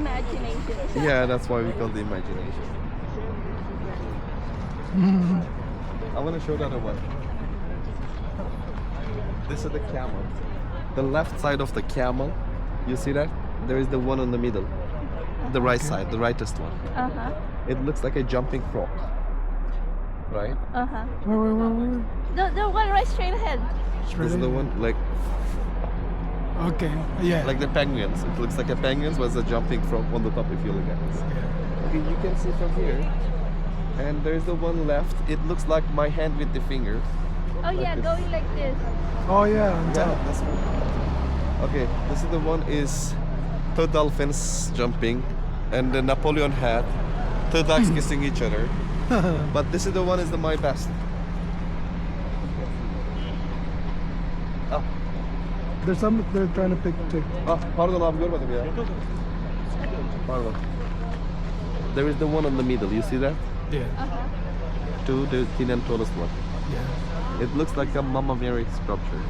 imagination. Yeah, that's why we call the imagination. I want to show the other one. This is the camel. The left side of the camel, you see that? There is the one in the middle. The right side, the rightest one. Uh-huh. It looks like a jumping frog. Right? Uh-huh. Where? The one right straight ahead. This is the one like Okay, yeah. the penguins. It looks like a penguins was a jumping frog on the top if you look at this. Okay, you can see from here. And there's the one left. It looks like my hand with the finger. Oh yeah, this. going like this. Oh yeah, on Yeah, top. that's one. Okay, this is the one is two dolphins jumping and the Napoleon hat, two dogs kissing each other. But this is the one is the my best. Ah, There's some they're trying to pick. pardon abi görmedim ya. Pardon. There is the one in the middle, you see that? Yeah. Uh-huh. Two, the thin and tallest one. Yeah. It looks like a Mama Mary sculpture.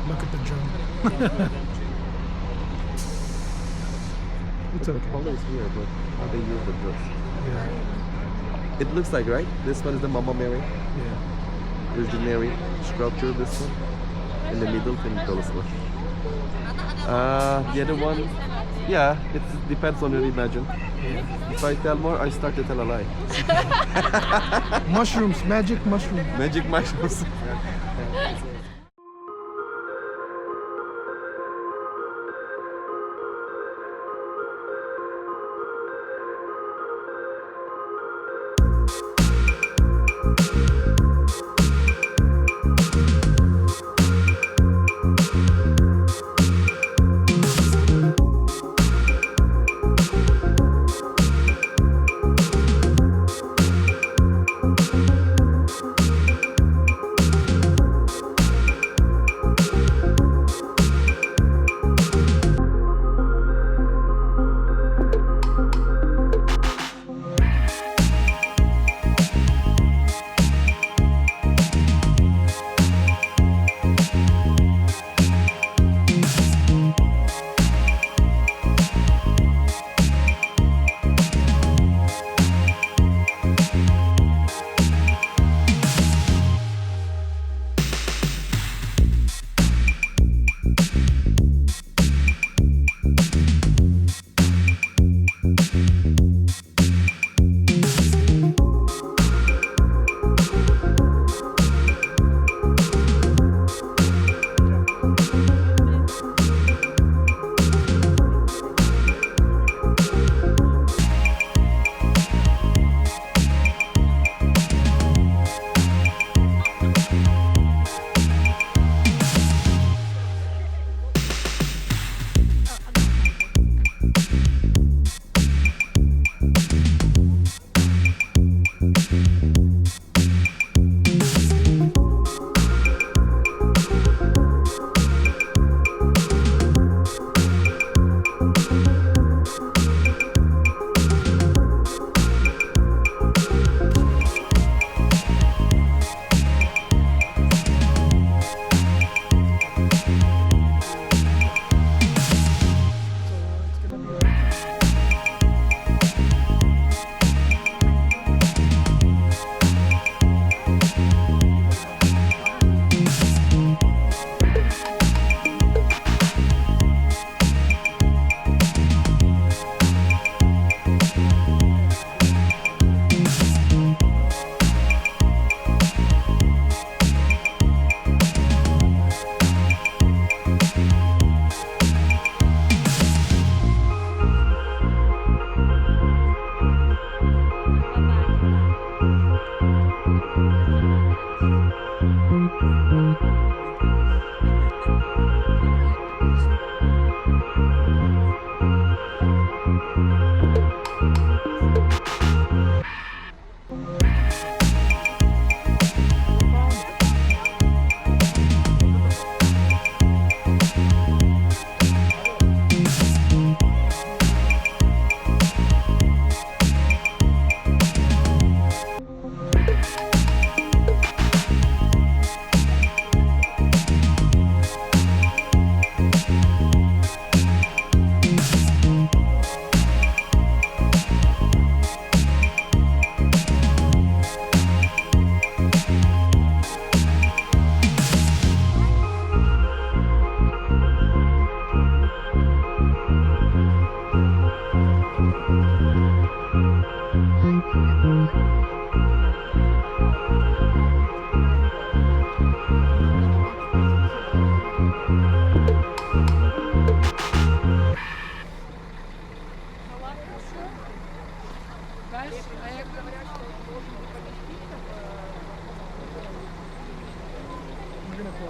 Look at the drum. It's The okay. color is here, but how they use the dress. Yeah. It looks like, right? This one is the Mama Mary. Yeah. There's the Mary sculpture, this one. In the middle, thin and tallest one. The other one, yeah, it depends on your imagine. Yeah. If I tell more, I start to tell a lie. Mushrooms, magic mushrooms. Magic mushrooms.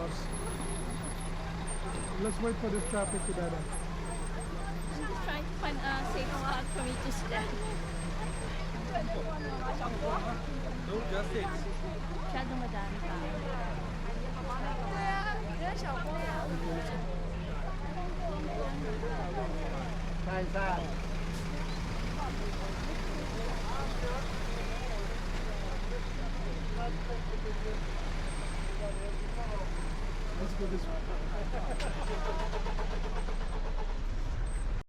cross. Let's wait for this traffic to dead end. I'm just trying to find a safe spot for me to stand. No, just it. Masyadong madami pa. Let's go this way.